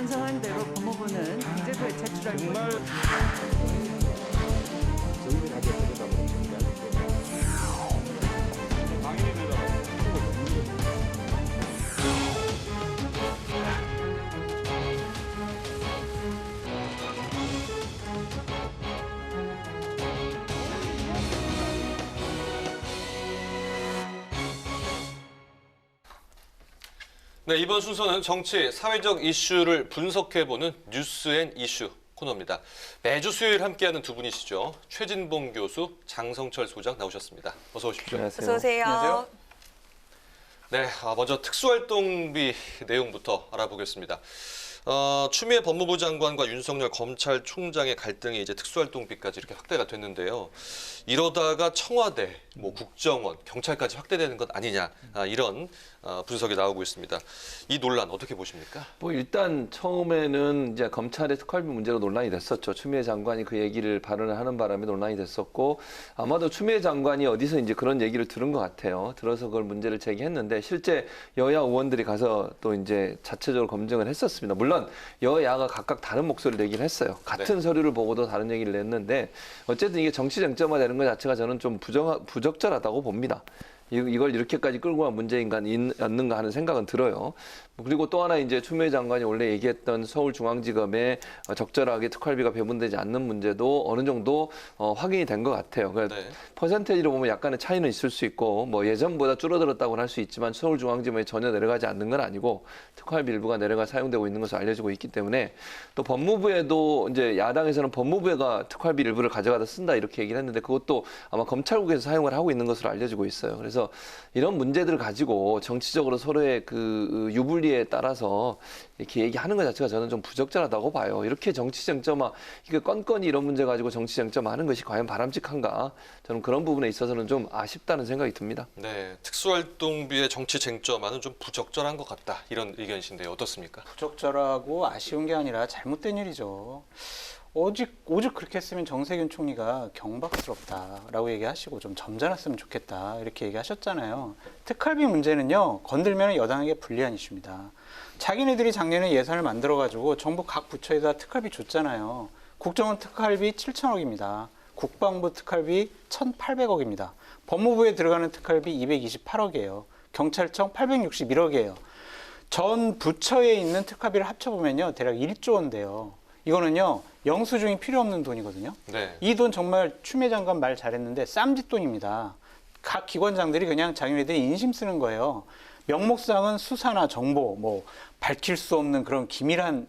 찬성한 대로 법무부는 강제부에 제출할 정말 정밀하게 들여다보니까 당연히 되잖아. 네, 이번 순서는 정치, 사회적 이슈를 분석해보는 뉴스앤 이슈 코너입니다. 매주 수요일 함께하는 두 분이시죠. 최진봉 교수, 장성철 소장 나오셨습니다. 어서 오십시오. 안녕하세요. 어서 오세요. 안녕하세요. 네, 먼저 특수활동비 내용부터 알아보겠습니다. 추미애 법무부 장관과 윤석열 검찰총장의 갈등이 이제 특수활동비까지 이렇게 확대가 됐는데요. 이러다가 청와대, 국정원, 경찰까지 확대되는 것 아니냐, 이런 분석이 나오고 있습니다. 이 논란 어떻게 보십니까? 일단 처음에는 이제 검찰의 특활비 문제로 논란이 됐었죠. 추미애 장관이 그 얘기를 발언을 하는 바람에 논란이 됐었고, 아마도 추미애 장관이 어디서 이제 그런 얘기를 들은 것 같아요. 들어서 그걸 문제를 제기했는데, 실제 여야 의원들이 가서 또 이제 자체적으로 검증을 했었습니다. 물론 여야가 각각 다른 목소리를 내긴 했어요. 같은 서류를 보고도 다른 얘기를 냈는데, 어쨌든 이게 정치 쟁점화되는 것 자체가 저는 좀 부적절하다고 봅니다. 이걸 이렇게까지 끌고 간 문제인가 하는 생각은 들어요. 그리고 또 하나 이제 추미애 장관이 원래 얘기했던 서울중앙지검에 적절하게 특활비가 배분되지 않는 문제도 어느 정도 확인이 된 것 같아요. 그러니까 네. 퍼센테이지로 보면 약간의 차이는 있을 수 있고 예전보다 줄어들었다고는 할 수 있지만 서울중앙지검에 전혀 내려가지 않는 건 아니고 특활비 일부가 내려가 사용되고 있는 것으로 알려지고 있기 때문에 또 법무부에도 이제 야당에서는 법무부가 특활비 일부를 가져가다 쓴다 이렇게 얘기를 했는데 그것도 아마 검찰국에서 사용을 하고 있는 것으로 알려지고 있어요. 그래서 이런 문제들을 가지고 정치적으로 서로의 그 유불리에 따라서 이렇게 얘기하는 것 자체가 저는 좀 부적절하다고 봐요. 이렇게 정치 쟁점화, 이게 건건이 이런 문제 가지고 정치 쟁점화하는 것이 과연 바람직한가? 저는 그런 부분에 있어서는 좀 아쉽다는 생각이 듭니다. 네, 특수활동비의 정치 쟁점화는 좀 부적절한 것 같다. 이런 의견이신데요. 어떻습니까? 부적절하고 아쉬운 게 아니라 잘못된 일이죠. 오직 그렇게 했으면 정세균 총리가 경박스럽다라고 얘기하시고 좀 점잖았으면 좋겠다 이렇게 얘기하셨잖아요. 특활비 문제는요, 건들면 여당에게 불리한 이슈입니다. 자기네들이 작년에 예산을 만들어가지고 정부 각 부처에다 특활비 줬잖아요. 국정원 특활비 7천억입니다. 국방부 특활비 1,800억입니다. 법무부에 들어가는 특활비 228억이에요. 경찰청 861억이에요. 전 부처에 있는 특활비를 합쳐보면요, 대략 1조 원대요. 이거는요, 영수증이 필요 없는 돈이거든요. 네. 이 돈 정말 추미애 장관 말 잘했는데 쌈짓돈입니다. 각 기관장들이 그냥 자기네들이 인심 쓰는 거예요. 명목상은 수사나 정보, 밝힐 수 없는 그런 기밀한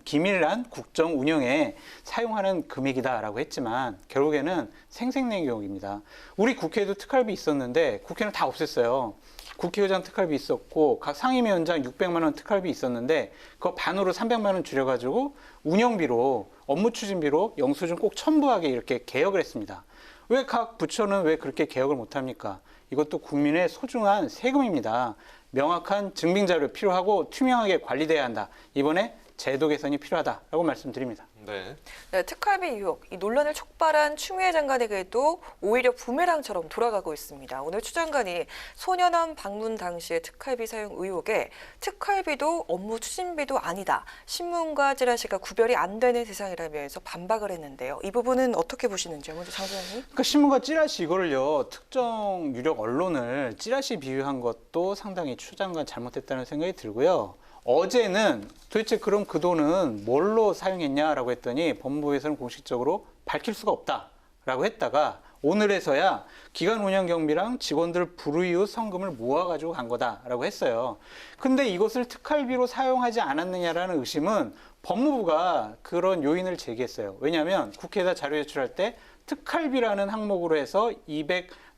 국정 운영에 사용하는 금액이다라고 했지만 결국에는 생색내기용입니다. 우리 국회에도 특활비 있었는데 국회는 다 없앴어요. 국회의장 특활비 있었고 각 상임위원장 600만 원 특활비 있었는데 그거 반으로 300만 원 줄여가지고 운영비로 업무 추진비로 영수증 꼭 첨부하게 이렇게 개혁을 했습니다. 왜 각 부처는 왜 그렇게 개혁을 못합니까? 이것도 국민의 소중한 세금입니다. 명확한 증빙자료 필요하고 투명하게 관리돼야 한다. 이번에 제도 개선이 필요하다라고 말씀드립니다. 네. 네, 특활비 의혹, 이 논란을 촉발한 추미애 장관에게도 오히려 부메랑처럼 돌아가고 있습니다. 오늘 추 장관이 소년원 방문 당시의 특활비 사용 의혹에 특활비도 업무 추진비도 아니다. 신문과 찌라시가 구별이 안 되는 세상이라면서 반박을 했는데요. 이 부분은 어떻게 보시는지요, 먼저 장 소장님? 그러니까 신문과 찌라시 이거를요, 특정 유력 언론을 찌라시 비유한 것도 상당히 추 장관 잘못했다는 생각이 들고요. 어제는 도대체 그럼 그 돈은 뭘로 사용했냐라고 했더니 법무부에서는 공식적으로 밝힐 수가 없다라고 했다가 오늘에서야 기간 운영 경비랑 직원들 불우이웃 성금을 모아가지고 간 거다라고 했어요. 근데 이것을 특활비로 사용하지 않았느냐라는 의심은 법무부가 그런 요인을 제기했어요. 왜냐하면 국회에다 자료 제출할 때 특활비라는 항목으로 해서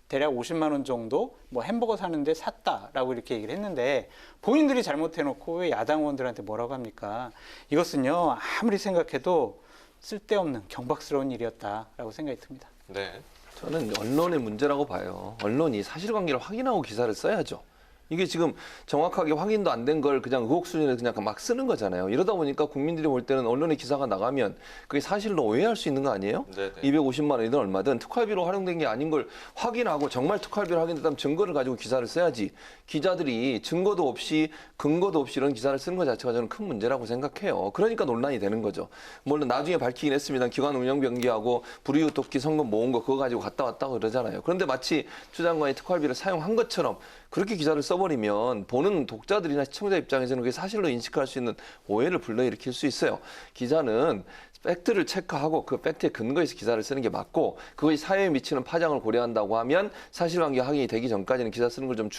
대략 50만 원 정도 햄버거 사는데 샀다라고 이렇게 얘기를 했는데 본인들이 잘못해놓고 왜 야당 의원들한테 뭐라고 합니까? 이것은요, 아무리 생각해도 쓸데없는 경박스러운 일이었다라고 생각이 듭니다. 네. 저는 언론의 문제라고 봐요. 언론이 사실관계를 확인하고 기사를 써야죠. 이게 지금 정확하게 확인도 안 된 걸 그냥 의혹 수준에서 그냥 막 쓰는 거잖아요. 이러다 보니까 국민들이 볼 때는 언론에 기사가 나가면 그게 사실로 오해할 수 있는 거 아니에요? 네네. 250만 원이든 얼마든 특활비로 활용된 게 아닌 걸 확인하고 정말 특활비로 확인됐다면 증거를 가지고 기사를 써야지. 기자들이 증거도 없이 근거도 없이 이런 기사를 쓰는 것 자체가 저는 큰 문제라고 생각해요. 그러니까 논란이 되는 거죠. 물론 나중에 밝히긴 했습니다. 기관 운영 변기하고 불이웃 돕기 성금 모은 거 그거 가지고 갔다 왔다고 그러잖아요. 그런데 마치 추 장관이 특활비를 사용한 것처럼 그렇게 기사를 써버리면 보는 독자들이나 시청자 입장에서는 그게 사실로 인식할 수 있는 오해를 불러일으킬 수 있어요. 기자는 팩트를 체크하고 그 팩트에 근거해서 기사를 쓰는 게 맞고 그것이 사회에 미치는 파장을 고려한다고 하면 사실관계 확인이 되기 전까지는 기사 쓰는 걸 좀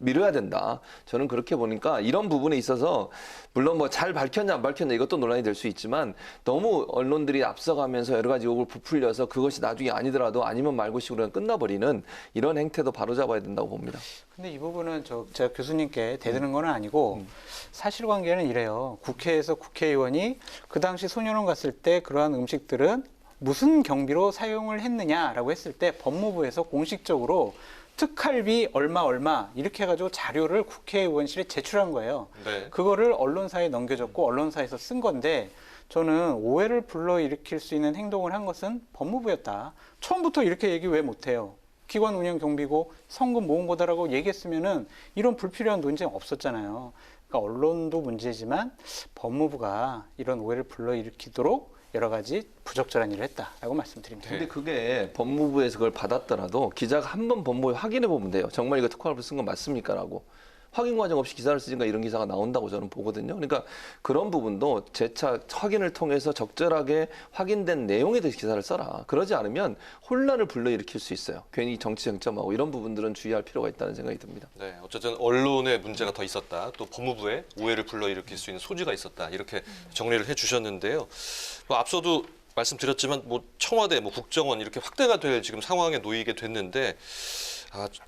미뤄야 된다. 저는 그렇게 보니까 이런 부분에 있어서 물론 뭐 잘 밝혔냐 안 밝혔냐 이것도 논란이 될 수 있지만 너무 언론들이 앞서가면서 여러 가지 의혹을 부풀려서 그것이 나중에 아니더라도 아니면 말고식으로 끝나버리는 이런 행태도 바로잡아야 된다고 봅니다. 근데 이 부분은 제가 교수님께 대드는 건 아니고 사실관계는 이래요. 국회에서 국회의원이 그 당시 소년원 갔을 때 그러한 음식들은 무슨 경비로 사용을 했느냐라고 했을 때 법무부에서 공식적으로 특활비 얼마 이렇게 해가지고 자료를 국회의원실에 제출한 거예요. 네. 그거를 언론사에 넘겨줬고 언론사에서 쓴 건데 저는 오해를 불러일으킬 수 있는 행동을 한 것은 법무부였다. 처음부터 이렇게 얘기 왜 못해요? 기관 운영 경비고 성금 모은 거다라고 얘기했으면은 이런 불필요한 논쟁 없었잖아요. 그러니까 언론도 문제지만 법무부가 이런 오해를 불러일으키도록 여러 가지 부적절한 일을 했다라고 말씀드립니다. 근데 그게 법무부에서 그걸 받았더라도 기자가 한 번 법무부에 확인해 보면 돼요. 정말 이거 특활비 쓴 건 맞습니까라고. 확인 과정 없이 기사를 쓰니까 이런 기사가 나온다고 저는 보거든요. 그러니까 그런 부분도 재차 확인을 통해서 적절하게 확인된 내용에 대해서 기사를 써라. 그러지 않으면 혼란을 불러일으킬 수 있어요. 괜히 정치 쟁점하고 이런 부분들은 주의할 필요가 있다는 생각이 듭니다. 네, 어쨌든 언론에 문제가 더 있었다. 또 법무부에 오해를 불러일으킬 수 있는 소지가 있었다. 이렇게 정리를 해주셨는데요. 뭐 앞서도 말씀드렸지만 뭐 청와대, 뭐 국정원 이렇게 확대가 될 지금 상황에 놓이게 됐는데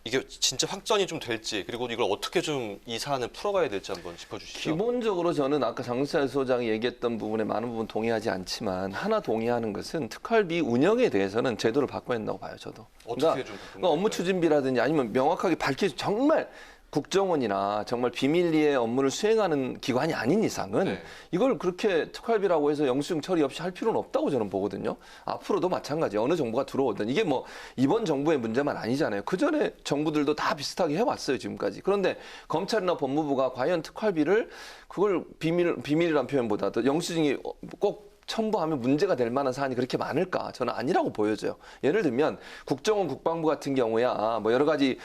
이게 진짜 확전이 좀 될지 그리고 이걸 어떻게 좀 이 사안을 풀어가야 될지 한번 짚어주시죠. 기본적으로 저는 아까 장수찬 소장이 얘기했던 부분에 많은 부분 동의하지 않지만 하나 동의하는 것은 특활비 운영에 대해서는 제도를 바꿔야 된다고 봐요. 저도. 어떻게 좀 그러니까 업무 추진비라든지 아니면 명확하게 밝히 정말 국정원이나 정말 비밀리에 업무를 수행하는 기관이 아닌 이상은 네. 이걸 그렇게 특활비라고 해서 영수증 처리 없이 할 필요는 없다고 저는 보거든요. 앞으로도 마찬가지. 어느 정부가 들어오든 이게 뭐 이번 정부의 문제만 아니잖아요. 그 전에 정부들도 다 비슷하게 해왔어요 지금까지. 그런데 검찰이나 법무부가 과연 특활비를 그걸 비밀이란 표현보다도 영수증이 꼭 첨부하면 문제가 될 만한 사안이 그렇게 많을까? 저는 아니라고 보여져요. 예를 들면 국정원 국방부 같은 경우야 뭐 여러 가지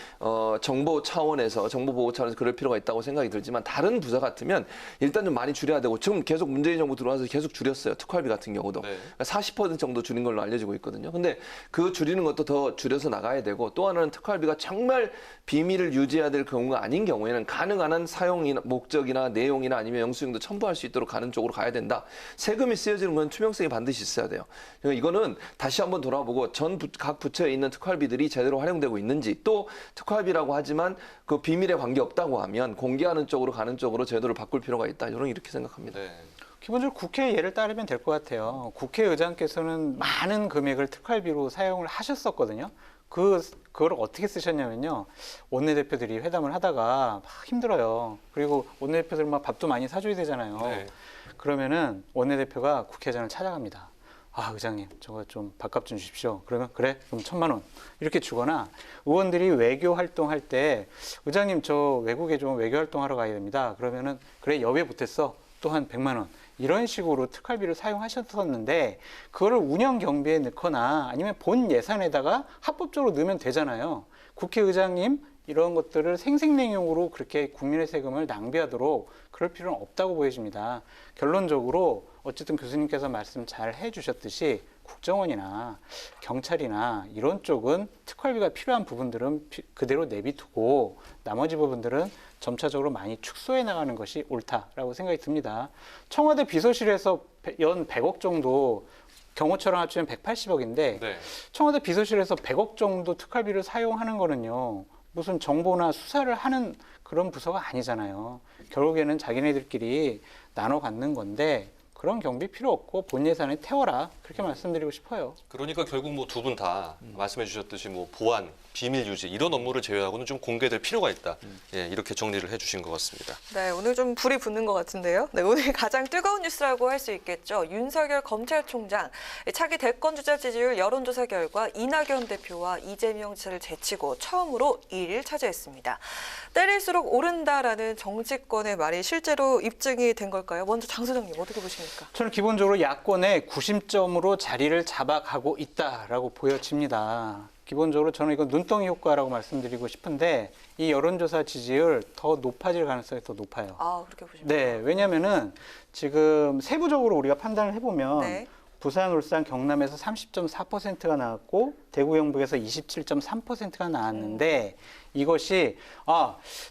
정보 차원에서 정보 보호 차원에서 그럴 필요가 있다고 생각이 들지만 다른 부서 같으면 일단 좀 많이 줄여야 되고 지금 계속 문재인 정부 들어와서 계속 줄였어요. 특활비 같은 경우도. 네. 그러니까 40% 정도 줄인 걸로 알려지고 있거든요. 근데 그 줄이는 것도 더 줄여서 나가야 되고 또 하나는 특활비가 정말 비밀을 유지해야 될 경우가 아닌 경우에는 가능한 한 사용이나 목적이나 내용이나 아니면 영수증도 첨부할 수 있도록 가는 쪽으로 가야 된다. 세금이 쓰여지는 건 투명성이 반드시 있어야 돼요. 그러니까 이거는 다시 한번 돌아보고 각 부처에 있는 특활비들이 제대로 활용되고 있는지 또 특활비라고 하지만 그 비밀에 관계없다고 하면 공개하는 쪽으로 가는 쪽으로 제도를 바꿀 필요가 있다. 저는 이렇게 생각합니다. 네. 기본적으로 국회 예를 따르면 될 것 같아요. 국회의장께서는 많은 금액을 특활비로 사용을 하셨었거든요. 그걸 어떻게 쓰셨냐면요. 원내대표들이 회담을 하다가 막 힘들어요. 그리고 원내대표들 막 밥도 많이 사줘야 되잖아요. 네. 그러면은 원내대표가 국회의장을 찾아갑니다. 아, 의장님, 저거 좀 밥값 좀 주십시오. 그러면 그래, 그럼 1,000만 원 이렇게 주거나 의원들이 외교 활동할 때 의장님 저 외국에 좀 외교 활동하러 가야 됩니다. 그러면은 그래 여배 못했어. 또 한 100만 원. 이런 식으로 특활비를 사용하셨었는데 그거를 운영 경비에 넣거나 아니면 본 예산에다가 합법적으로 넣으면 되잖아요. 국회의장님 이런 것들을 생색내용으로 그렇게 국민의 세금을 낭비하도록 그럴 필요는 없다고 보여집니다. 결론적으로 어쨌든 교수님께서 말씀 잘 해주셨듯이 국정원이나 경찰이나 이런 쪽은 특활비가 필요한 부분들은 그대로 내비두고 나머지 부분들은 점차적으로 많이 축소해 나가는 것이 옳다라고 생각이 듭니다. 청와대 비서실에서 연 100억 정도 경호처랑 합치면 180억인데 네. 청와대 비서실에서 100억 정도 특활비를 사용하는 거는요. 무슨 정보나 수사를 하는 그런 부서가 아니잖아요. 결국에는 자기네들끼리 나눠 갖는 건데 그런 경비 필요 없고 본 예산에 태워라 그렇게 말씀드리고 싶어요. 그러니까 결국 뭐 두 분 다 말씀해 주셨듯이 뭐 보안 비밀 유지 이런 업무를 제외하고는 좀 공개될 필요가 있다. 예, 이렇게 정리를 해주신 것 같습니다. 네, 오늘 좀 불이 붙는 것 같은데요. 네, 오늘 가장 뜨거운 뉴스라고 할 수 있겠죠. 윤석열 검찰총장 차기 대권주자 지지율 여론조사 결과 이낙연 대표와 이재명 지사를 제치고 처음으로 1위를 차지했습니다. 때릴수록 오른다라는 정치권의 말이 실제로 입증이 된 걸까요? 먼저 장 소장님 어떻게 보십니까? 저는 기본적으로 야권의 구심점으로 자리를 잡아가고 있다라고 보여집니다. 기본적으로 저는 이건 눈덩이 효과라고 말씀드리고 싶은데 이 여론조사 지지율 더 높아질 가능성이 더 높아요. 아, 그렇게 보십니까? 네, 왜냐하면은 지금 세부적으로 우리가 판단을 해보면 네. 부산, 울산, 경남에서 30.4%가 나왔고 대구, 경북에서 27.3%가 나왔는데 이것이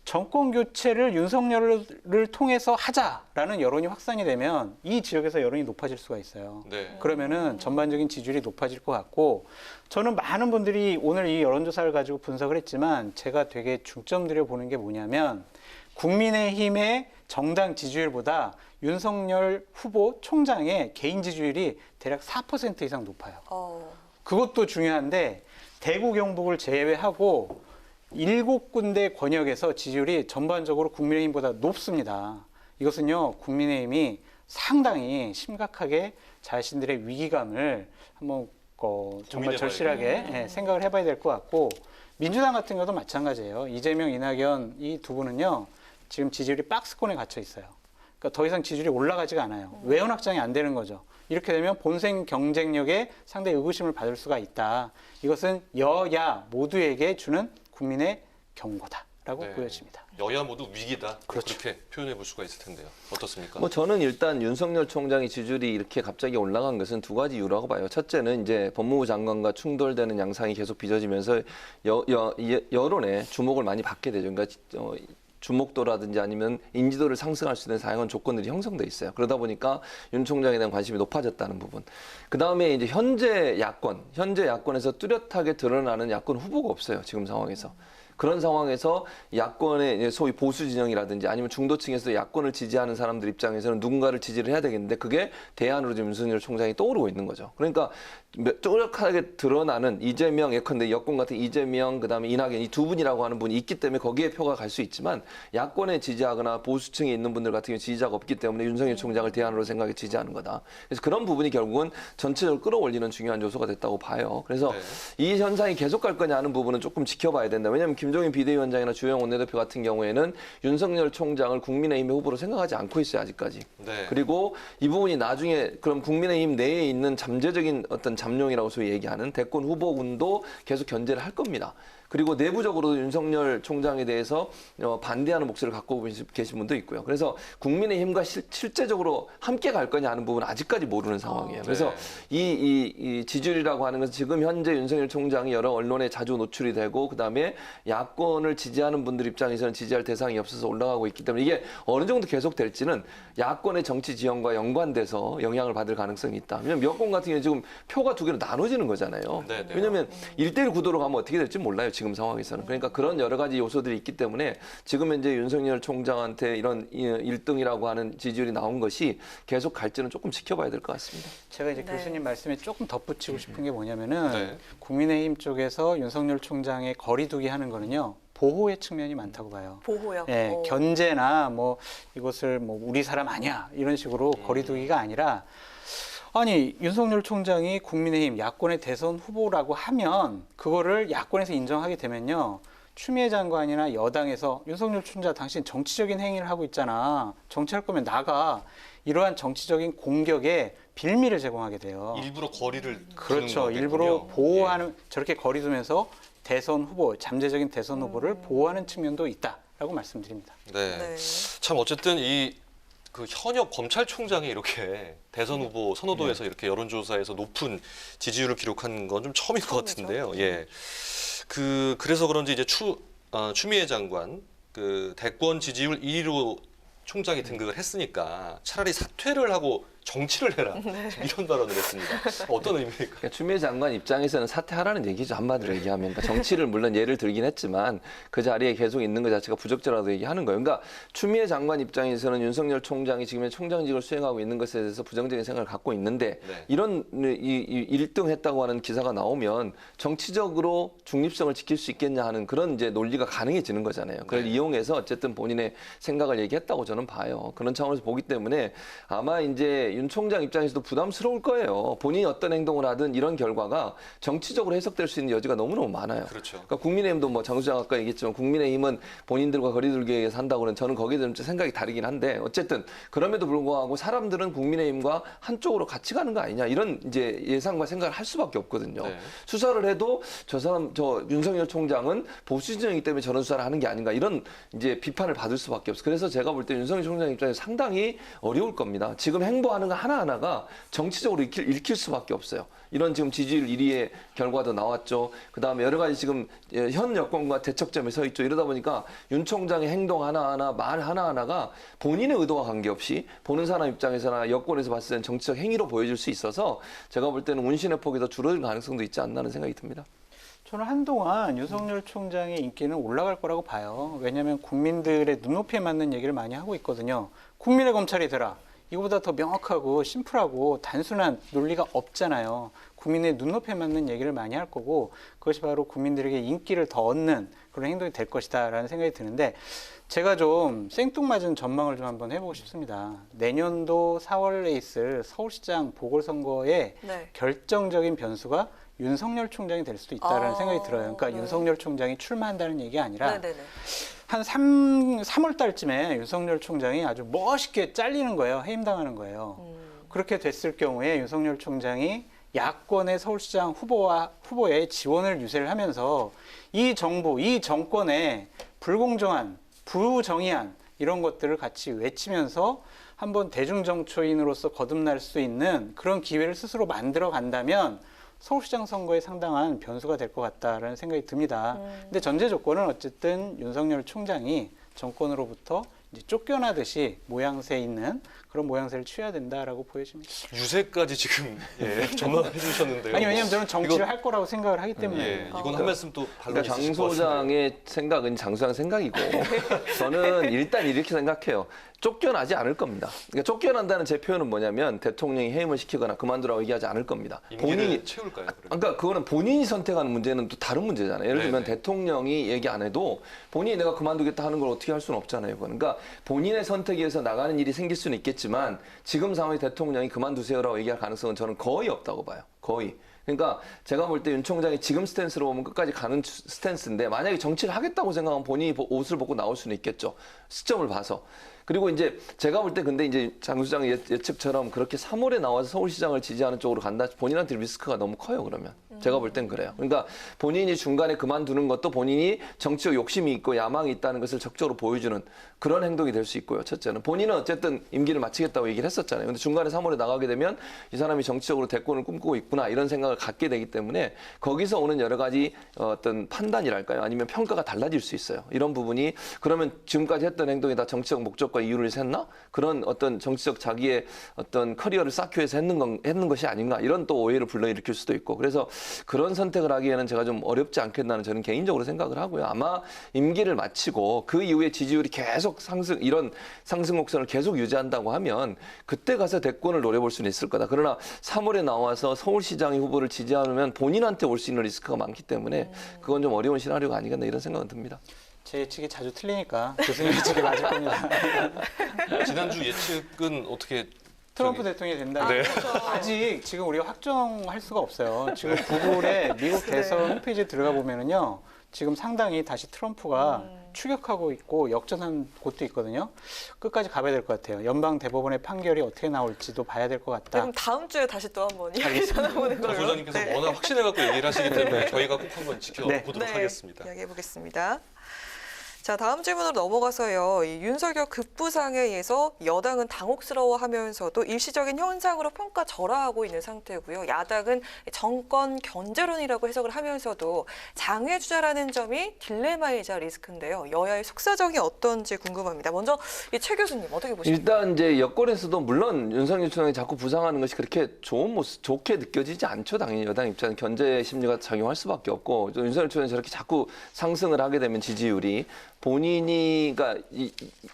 정권 교체를 윤석열을 통해서 하자라는 여론이 확산이 되면 이 지역에서 여론이 높아질 수가 있어요. 네. 그러면은 전반적인 지지율이 높아질 것 같고 저는 많은 분들이 오늘 이 여론조사를 가지고 분석을 했지만 제가 되게 중점 들여 보는 게 뭐냐면 국민의힘의 정당 지지율보다 윤석열 후보 총장의 개인 지지율이 대략 4% 이상 높아요. 그것도 중요한데 대구, 경북을 제외하고 7군데 권역에서 지지율이 전반적으로 국민의힘보다 높습니다. 이것은요, 국민의힘이 상당히 심각하게 자신들의 위기감을 한번 정말 절실하게 생각을 해봐야 될 것 같고 민주당 같은 경우도 마찬가지예요. 이재명, 이낙연 이 두 분은요, 지금 지지율이 박스권에 갇혀 있어요. 그러니까 더 이상 지지율이 올라가지가 않아요. 외연 확장이 안 되는 거죠. 이렇게 되면 본생 경쟁력에 상당히 의구심을 받을 수가 있다. 이것은 여야 모두에게 주는 국민의 경고다라고 네. 보여집니다. 여야 모두 위기다. 그렇죠. 그렇게 표현해 볼 수가 있을 텐데요. 어떻습니까? 뭐 저는 일단 윤석열 총장의 지지율이 이렇게 갑자기 올라간 것은 두 가지 이유라고 봐요. 첫째는 이제 법무부 장관과 충돌되는 양상이 계속 빚어지면서 여론의 주목을 많이 받게 되죠. 그러니까 주목도라든지 아니면 인지도를 상승할 수 있는 다양한 조건들이 형성돼 있어요. 그러다 보니까 윤 총장에 대한 관심이 높아졌다는 부분. 그 다음에 이제 현재 야권에서 뚜렷하게 드러나는 야권 후보가 없어요. 지금 상황에서. 그런 상황에서 야권의 소위 보수 진영이라든지 아니면 중도층에서 야권을 지지하는 사람들 입장에서는 누군가를 지지를 해야 되겠는데 그게 대안으로 지금 윤석열 총장이 떠오르고 있는 거죠. 그러니까 뚜렷하게 드러나는 이재명, 예컨대 여권 같은 이재명, 그다음에 이낙연 이 두 분이라고 하는 분이 있기 때문에 거기에 표가 갈 수 있지만 야권에 지지하거나 보수층에 있는 분들 같은 경우 지지자가 없기 때문에 윤석열 총장을 대안으로 생각해 지지하는 거다. 그래서 그런 부분이 결국은 전체적으로 끌어올리는 중요한 요소가 됐다고 봐요. 그래서 이 현상이 계속 갈 거냐 하는 부분은 조금 지켜봐야 된다. 왜냐하면 김종인 비대위원장이나 주호영 원내대표 같은 경우에는 윤석열 총장을 국민의힘의 후보로 생각하지 않고 있어요, 아직까지. 네. 그리고 이 부분이 나중에 그럼 국민의힘 내에 있는 잠재적인 어떤 잠룡이라고 소위 얘기하는 대권 후보군도 계속 견제를 할 겁니다. 그리고 내부적으로도 윤석열 총장에 대해서 반대하는 목소리를 갖고 계신 분도 있고요. 그래서 국민의힘과 실제적으로 함께 갈 거냐 하는 부분은 아직까지 모르는 상황이에요. 그래서 이 지지율이라고 하는 것은 지금 현재 윤석열 총장이 여러 언론에 자주 노출이 되고 그다음에 야권을 지지하는 분들 입장에서는 지지할 대상이 없어서 올라가고 있기 때문에 이게 어느 정도 계속될지는 야권의 정치 지형과 연관돼서 영향을 받을 가능성이 있다. 왜냐하면 여권 같은 경우는 지금 표가 두 개로 나눠지는 거잖아요. 네네. 왜냐하면 1대1 구도로 가면 어떻게 될지 몰라요. 지금 상황에서는. 그러니까 그런 여러 가지 요소들이 있기 때문에 지금 현재 윤석열 총장한테 이런 1등이라고 하는 지지율이 나온 것이 계속 갈지는 조금 지켜봐야 될 것 같습니다. 제가 이제 교수님 말씀에 조금 덧붙이고 싶은 게 뭐냐면은 네. 국민의힘 쪽에서 윤석열 총장의 거리두기 하는 거는요. 보호의 측면이 많다고 봐요. 보호요? 예, 견제나 뭐 이것을 뭐 우리 사람 아니야 이런 식으로 거리두기가 아니라 아니 윤석열 총장이 국민의힘 야권의 대선 후보라고 하면 그거를 야권에서 인정하게 되면요. 추미애 장관이나 여당에서 윤석열 총장 당신 정치적인 행위를 하고 있잖아. 정치할 거면 나가. 이러한 정치적인 공격에 빌미를 제공하게 돼요. 일부러 거리를 그렇죠. 두는 일부러 거겠군요. 보호하는 저렇게 거리 두면서 대선 후보, 잠재적인 대선 후보를 보호하는 측면도 있다라고 말씀드립니다. 네. 네. 참 어쨌든 그 현역 검찰총장이 이렇게 대선 후보 선호도에서 이렇게 여론조사에서 높은 지지율을 기록한 건 좀 처음인 것 같은데요. 예. 그래서 그런지 이제 추미애 장관 그 대권 지지율 1위로 총장이 등극을 했으니까 차라리 사퇴를 하고 정치를 해라. 이런 발언을 했습니다. 어떤 의미입니까? 그러니까 추미애 장관 입장에서는 사퇴하라는 얘기죠. 한마디로 얘기하면. 그러니까 정치를 물론 예를 들긴 했지만 그 자리에 계속 있는 것 자체가 부적절하다고 얘기하는 거예요. 그러니까 추미애 장관 입장에서는 윤석열 총장이 지금의 총장직을 수행하고 있는 것에 대해서 부정적인 생각을 갖고 있는데 네. 이런 1등 했다고 하는 기사가 나오면 정치적으로 중립성을 지킬 수 있겠냐 하는 그런 이제 논리가 가능해지는 거잖아요. 그걸 네. 이용해서 어쨌든 본인의 생각을 얘기했다고 저는 봐요. 그런 차원에서 보기 때문에 아마 이제 윤 총장 입장에서도 부담스러울 거예요. 본인이 어떤 행동을 하든 이런 결과가 정치적으로 해석될 수 있는 여지가 너무너무 많아요. 그렇죠. 그러니까 국민의힘도 뭐 장 수장 아까 얘기했지만 국민의힘은 본인들과 거리두기 위해서 한다고 하는 저는 거기에 대해서 생각이 다르긴 한데 어쨌든 그럼에도 불구하고 사람들은 국민의힘과 한쪽으로 같이 가는 거 아니냐 이런 이제 예상과 생각을 할 수밖에 없거든요. 네. 수사를 해도 저 윤석열 총장은 보수 진영이기 때문에 저런 수사를 하는 게 아닌가 이런 이제 비판을 받을 수밖에 없어요. 그래서 제가 볼 때 윤석열 총장 입장에서 상당히 어려울 겁니다. 지금 행보하는 거 하나하나가 정치적으로 읽힐 수밖에 없어요. 이런 지금 지지율 1위의 결과도 나왔죠. 그다음에 여러 가지 지금 현 여권과 대척점에 서 있죠. 이러다 보니까 윤 총장의 행동 하나하나 말 하나하나가 본인의 의도와 관계없이 보는 사람 입장에서나 여권에서 봤을 때는 정치적 행위로 보여질 수 있어서 제가 볼 때는 운신의 폭이 더 줄어들 가능성도 있지 않나는 생각이 듭니다. 저는 한동안 윤석열 총장의 인기는 올라갈 거라고 봐요. 왜냐하면 국민들의 눈높이에 맞는 얘기를 많이 하고 있거든요. 국민의 검찰이 되라. 이거보다 더 명확하고 심플하고 단순한 논리가 없잖아요. 국민의 눈높이에 맞는 얘기를 많이 할 거고 그것이 바로 국민들에게 인기를 더 얻는 그런 행동이 될 것이다라는 생각이 드는데 제가 좀 생뚱맞은 전망을 좀 한번 해보고 싶습니다. 내년도 4월에 있을 서울시장 보궐선거의 네. 결정적인 변수가 윤석열 총장이 될 수도 있다는 생각이 들어요. 그러니까 네. 윤석열 총장이 출마한다는 얘기가 아니라 네네네. 한 3월 달쯤에 윤석열 총장이 아주 멋있게 잘리는 거예요. 해임당하는 거예요. 그렇게 됐을 경우에 윤석열 총장이 야권의 서울시장 후보의 지원을 유세를 하면서 이 정부, 이 정권의 불공정한, 부정의한 이런 것들을 같이 외치면서 한번 대중정초인으로서 거듭날 수 있는 그런 기회를 스스로 만들어 간다면 서울시장 선거에 상당한 변수가 될 것 같다라는 생각이 듭니다. 근데 전제 조건은 어쨌든 윤석열 총장이 정권으로부터 이제 쫓겨나듯이 모양새 있는 그런 모양새를 취해야 된다라고 보여집니다. 유세까지 지금 전망을 해주셨는데요. 아니 왜냐하면 저는 정치를 할 거라고 생각을 하기 때문에. 예, 이건 한 말씀 또 반론 그러니까 있으실 장 것 같은데요. 소장의 생각은 장 소장 생각이고 저는 일단 이렇게 생각해요. 쫓겨나지 않을 겁니다. 그러니까 쫓겨난다는 제 표현은 뭐냐면 대통령이 해임을 시키거나 그만두라고 얘기하지 않을 겁니다. 임기를 채울까요? 그러면? 그러니까 그거는 본인이 선택하는 문제는 또 다른 문제잖아요. 예를 들면 네네. 대통령이 얘기 안 해도 본인이 내가 그만두겠다 하는 걸 어떻게 할 수는 없잖아요. 그러니까 본인의 선택에 의해서 나가는 일이 생길 수는 있겠지만 지금 상황에 대통령이 그만두세요라고 얘기할 가능성은 저는 거의 없다고 봐요. 거의. 그러니까 제가 볼 때 윤 총장이 지금 스탠스로 보면 끝까지 가는 스탠스인데 만약에 정치를 하겠다고 생각하면 본인이 옷을 벗고 나올 수는 있겠죠. 시점을 봐서. 그리고 이제 제가 볼 때 근데 이제 장 소장 예측처럼 그렇게 3월에 나와서 서울시장을 지지하는 쪽으로 간다. 본인한테 리스크가 너무 커요, 그러면. 제가 볼 땐 그래요. 그러니까 본인이 중간에 그만두는 것도 본인이 정치적 욕심이 있고 야망이 있다는 것을 적극적으로 보여주는 그런 행동이 될 수 있고요. 첫째는. 본인은 어쨌든 임기를 마치겠다고 얘기를 했었잖아요. 근데 중간에 3월에 나가게 되면 이 사람이 정치적으로 대권을 꿈꾸고 있구나 이런 생각을 갖게 되기 때문에 거기서 오는 여러 가지 어떤 판단이랄까요? 아니면 평가가 달라질 수 있어요. 이런 부분이 그러면 지금까지 했던 행동이 다 정치적 목적과 이유를 셌나? 그런 어떤 정치적 자기의 어떤 커리어를 쌓기 위해서 했는 것이 아닌가? 이런 또 오해를 불러일으킬 수도 있고. 그래서 그런 선택을 하기에는 제가 좀 어렵지 않겠나는 저는 개인적으로 생각을 하고요. 아마 임기를 마치고 그 이후에 지지율이 계속 이런 상승 곡선을 계속 유지한다고 하면 그때 가서 대권을 노려볼 수는 있을 거다. 그러나 3월에 나와서 서울시장의 후보를 지지하면 본인한테 올 수 있는 리스크가 많기 때문에 그건 좀 어려운 시나리오가 아니겠나 이런 생각은 듭니다. 제 예측이 자주 틀리니까 교수님 예측이 맞을 겁니다. 지난주 예측은 어떻게 트럼프 대통령이 된다. 네. 아직 지금 우리가 확정할 수가 없어요. 지금 구글의 미국 대선 홈페이지에 들어가 보면은요. 지금 상당히 다시 트럼프가 추격하고 있고 역전한 곳도 있거든요. 끝까지 가봐야 될 것 같아요. 연방 대법원의 판결이 어떻게 나올지도 봐야 될 것 같다. 그럼 다음 주에 다시 또 한번 이야기 전해보는 장 걸로. 소장님께서 워낙 확신해갖고 얘기를 하시기 때문에 저희가 꼭 한번 지켜보도록 네, 하겠습니다. 이야기해 보겠습니다. 자, 다음 질문으로 넘어가서요. 이 윤석열 급부상에 의해서 여당은 당혹스러워하면서도 일시적인 현상으로 평가절하하고 있는 상태고요. 야당은 정권 견제론이라고 해석을 하면서도 장외주자라는 점이 딜레마이자 리스크인데요. 여야의 속사정이 어떤지 궁금합니다. 먼저 이 최 교수님 어떻게 보십니까? 일단 이제 여권에서도 물론 윤석열 총장이 자꾸 부상하는 것이 그렇게 좋은 모습, 좋게 느껴지지 않죠. 당연히 여당 입장은 견제 심리가 작용할 수밖에 없고 윤석열 총장이 저렇게 자꾸 상승을 하게 되면 지지율이 본인이 그러니까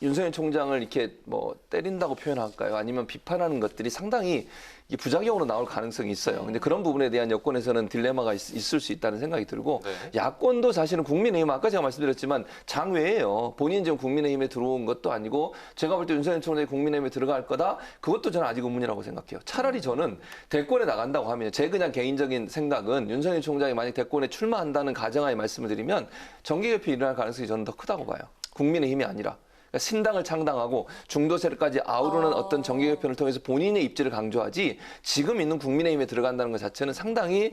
윤석열 총장을 이렇게 뭐 때린다고 표현할까요? 아니면 비판하는 것들이 상당히 이 부작용으로 나올 가능성이 있어요. 근데 그런 부분에 대한 여권에서는 딜레마가 있을 수 있다는 생각이 들고 네. 야권도 사실은 국민의힘 아까 제가 말씀드렸지만 장외예요. 본인 지금 국민의힘에 들어온 것도 아니고 제가 볼 때 윤석열 총장이 국민의힘에 들어갈 거다. 그것도 저는 아직 의문이라고 생각해요. 차라리 저는 대권에 나간다고 하면 제 그냥 개인적인 생각은 윤석열 총장이 만약 대권에 출마한다는 가정하에 말씀을 드리면 정계개편이 일어날 가능성이 저는 더 크다고 봐요. 국민의힘이 아니라. 그러니까 신당을 창당하고 중도 세력까지 아우르는 어떤 정계개편을 통해서 본인의 입지를 강조하지 지금 있는 국민의힘에 들어간다는 것 자체는 상당히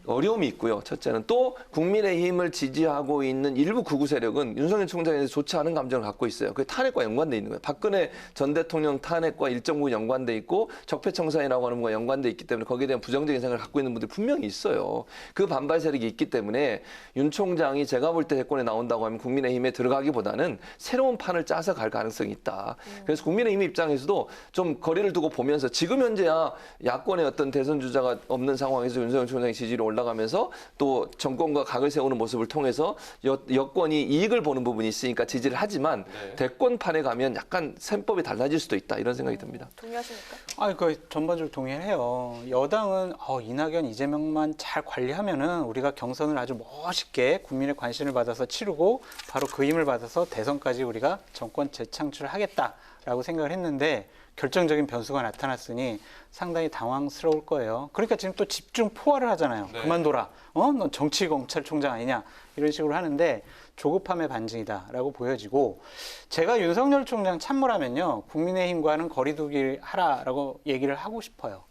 어려움이 있고요. 첫째는 또 국민의힘을 지지하고 있는 일부 극우 세력은 윤석열 총장에 대해서 좋지 않은 감정을 갖고 있어요. 그게 탄핵과 연관돼 있는 거예요. 박근혜 전 대통령 탄핵과 일정 부분 연관돼 있고 적폐청산이라고 하는 거와 연관돼 있기 때문에 거기에 대한 부정적인 생각을 갖고 있는 분들이 분명히 있어요. 그 반발 세력이 있기 때문에 윤 총장이 제가 볼 때 대권에 나온다고 하면 국민의힘에 들어가기보다는 새로운 판을 짜서 갈 가능성이 있다. 그래서 국민의힘 입장에서도 좀 거리를 두고 보면서 지금 현재야 야권의 어떤 대선 주자가 없는 상황에서 윤석열 총장의 지지율이 올라가면서 또 정권과 각을 세우는 모습을 통해서 여권이 이익을 보는 부분이 있으니까 지지를 하지만 네. 대권판에 가면 약간 셈법이 달라질 수도 있다 이런 생각이 듭니다. 동의하십니까? 그 전반적으로 동의해요. 여당은 이낙연, 이재명만 잘 관리하면은 우리가 경선을 아주 멋있게 국민의 관심을 받아서 치르고 바로 그 힘을 받아서 대선까지 우리가 정권 재창출하겠다라고 생각을 했는데 결정적인 변수가 나타났으니 상당히 당황스러울 거예요. 그러니까 지금 또 집중 포화를 하잖아요. 네. 그만둬라. 넌 정치검찰총장 아니냐. 이런 식으로 하는데 조급함의 반증이다라고 보여지고 제가 윤석열 총장 참모라면요. 국민의힘과는 거리두기 하라라고 얘기를 하고 싶어요.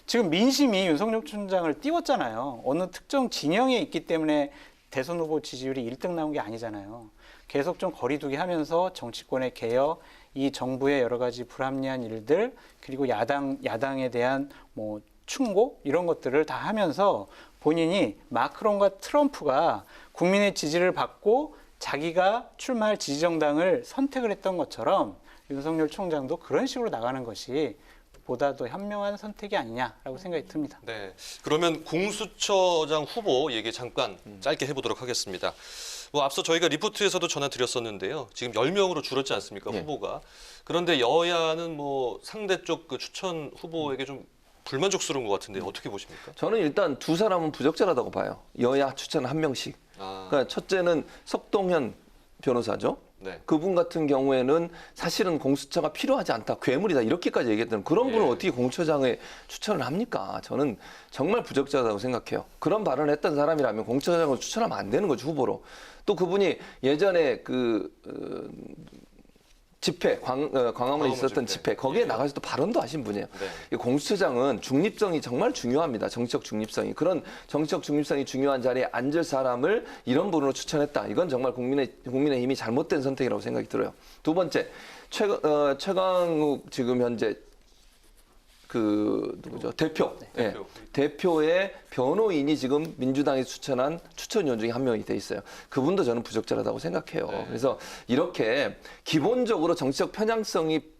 지금 민심이 윤석열 총장을 띄웠잖아요. 어느 특정 진영에 있기 때문에 대선 후보 지지율이 1등 나온 게 아니잖아요. 계속 좀 거리두기 하면서 정치권의 개혁, 이 정부의 여러 가지 불합리한 일들, 그리고 야당에 대한 뭐 충고 이런 것들을 다 하면서 본인이 마크롱과 트럼프가 국민의 지지를 받고 자기가 출마할 지지정당을 선택을 했던 것처럼 윤석열 총장도 그런 식으로 나가는 것이 보다 더 현명한 선택이 아니냐라고 생각이 듭니다. 네. 그러면 공수처장 후보 얘기 잠깐 짧게 해보도록 하겠습니다. 앞서 저희가 리포트에서도 전해드렸었는데요. 지금 10명으로 줄었지 않습니까, 네. 후보가. 그런데 여야는 뭐 상대 쪽 그 추천 후보에게 좀 불만족스러운 것 같은데 어떻게 보십니까? 저는 일단 두 사람은 부적절하다고 봐요. 여야 추천 한 명씩. 그러니까 첫째는 석동현 변호사죠. 네. 그분 같은 경우에는 사실은 공수처가 필요하지 않다, 괴물이다 이렇게까지 얘기했던 그런 분을 예. 어떻게 공수처장에 추천을 합니까? 저는 정말 부적절하다고 생각해요. 그런 발언을 했던 사람이라면 공수처장을 추천하면 안 되는 거죠, 후보로. 또 그분이 예전에 집회, 광화문에 있었던 집회, 거기에 예. 나가서 또 발언도 하신 분이에요. 네. 이 공수처장은 중립성이 정말 중요합니다. 정치적 중립성이. 그런 정치적 중립성이 중요한 자리에 앉을 사람을 이런 분으로 추천했다. 이건 정말 국민의힘이 잘못된 선택이라고 생각이 들어요. 두 번째, 최강욱 지금 현재 누구죠? 대표. 네. 예. 대표의 변호인이 지금 민주당이 추천한 추천위원 중에 한 명이 돼 있어요. 그분도 저는 부적절하다고 생각해요. 네. 그래서 이렇게 기본적으로 정치적 편향성이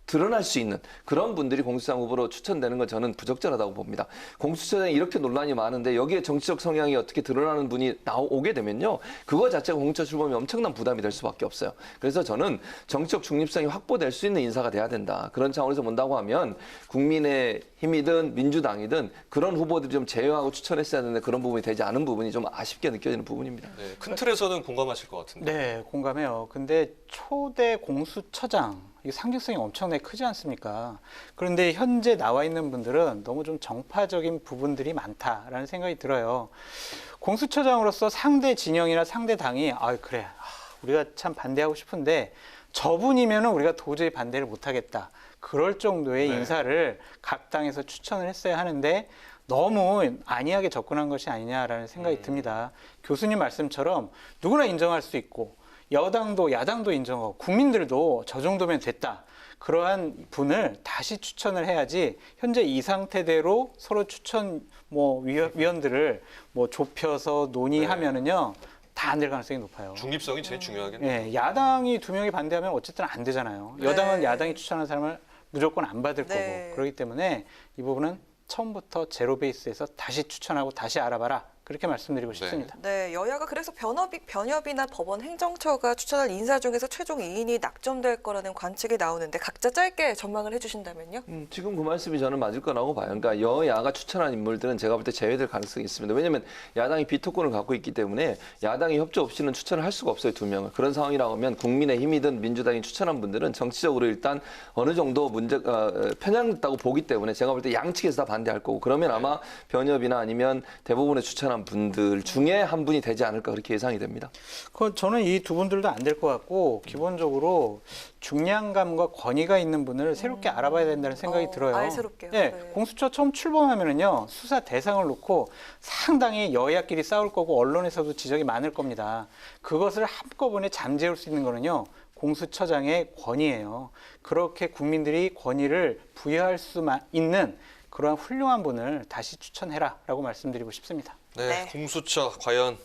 드러날 수 있는 그런 분들이 공수처장 후보로 추천되는 건 저는 부적절하다고 봅니다. 공수처장이 이렇게 논란이 많은데 여기에 정치적 성향이 어떻게 드러나는 분이 오게 되면요. 그거 자체가 공수처 출범이 엄청난 부담이 될 수밖에 없어요. 그래서 저는 정치적 중립성이 확보될 수 있는 인사가 돼야 된다. 그런 차원에서 본다고 하면 국민의힘이든 민주당이든 그런 후보들이 좀 제어하고 추천했어야 되는데 그런 부분이 되지 않은 부분이 좀 아쉽게 느껴지는 부분입니다. 네. 큰 틀에서는 공감하실 것 같은데. 네, 공감해요. 근데 초대 공수처장 이 상징성이 엄청나게 크지 않습니까? 그런데 현재 나와 있는 분들은 너무 좀 정파적인 부분들이 많다라는 생각이 들어요. 공수처장으로서 상대 진영이나 상대 당이 그래 우리가 참 반대하고 싶은데 저분이면은 우리가 도저히 반대를 못하겠다. 그럴 정도의 네. 인사를 각 당에서 추천을 했어야 하는데 너무 안이하게 접근한 것이 아니냐라는 생각이 듭니다. 교수님 말씀처럼 누구나 인정할 수 있고 여당도 야당도 인정하고 국민들도 저 정도면 됐다. 그러한 분을 다시 추천을 해야지 현재 이 상태대로 서로 추천 위원들을 좁혀서 논의하면은요 다 안 될 가능성이 높아요. 중립성이 제일 중요하겠네요. 예, 야당이 2명이 반대하면 어쨌든 안 되잖아요. 네. 여당은 야당이 추천한 사람을 무조건 안 받을 네. 거고 그렇기 때문에 이 부분은 처음부터 제로 베이스에서 다시 추천하고 다시 알아봐라. 그렇게 말씀드리고 싶습니다. 네, 여야가 그래서 변협이나 법원 행정처가 추천할 인사 중에서 최종 2인이 낙점될 거라는 관측이 나오는데 각자 짧게 전망을 해주신다면요? 지금 그 말씀이 저는 맞을 거라고 봐요. 그러니까 여야가 추천한 인물들은 제가 볼 때 제외될 가능성이 있습니다. 왜냐하면 야당이 비토권을 갖고 있기 때문에 야당이 협조 없이는 추천을 할 수가 없어요, 2명을. 그런 상황이라고 하면 국민의힘이든 민주당이 추천한 분들은 정치적으로 일단 어느 정도 문제가 편향됐다고 보기 때문에 제가 볼 때 양측에서 다 반대할 거고 그러면 아마 변협이나 아니면 대부분의 추천한 분들 중에 한 분이 되지 않을까 그렇게 예상이 됩니다. 저는 이 두 분들도 안 될 것 같고 기본적으로 중량감과 권위가 있는 분을 새롭게 알아봐야 된다는 생각이 들어요. 아예 새롭게요? 네, 네. 공수처 처음 출범하면은요 수사 대상을 놓고 상당히 여야끼리 싸울 거고 언론에서도 지적이 많을 겁니다. 그것을 한꺼번에 잠재울 수 있는 거는요. 공수처장의 권위예요. 그렇게 국민들이 권위를 부여할 수 있는 그러한 훌륭한 분을 다시 추천해라라고 말씀드리고 싶습니다. 네, 네. 공수처 과연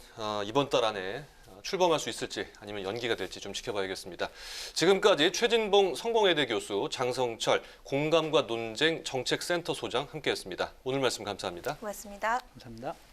이번 달 안에 출범할 수 있을지 아니면 연기가 될지 좀 지켜봐야겠습니다. 지금까지 최진봉 성공회대 교수, 장성철 공감과 논쟁 정책센터 소장 함께했습니다. 오늘 말씀 감사합니다. 고맙습니다. 감사합니다.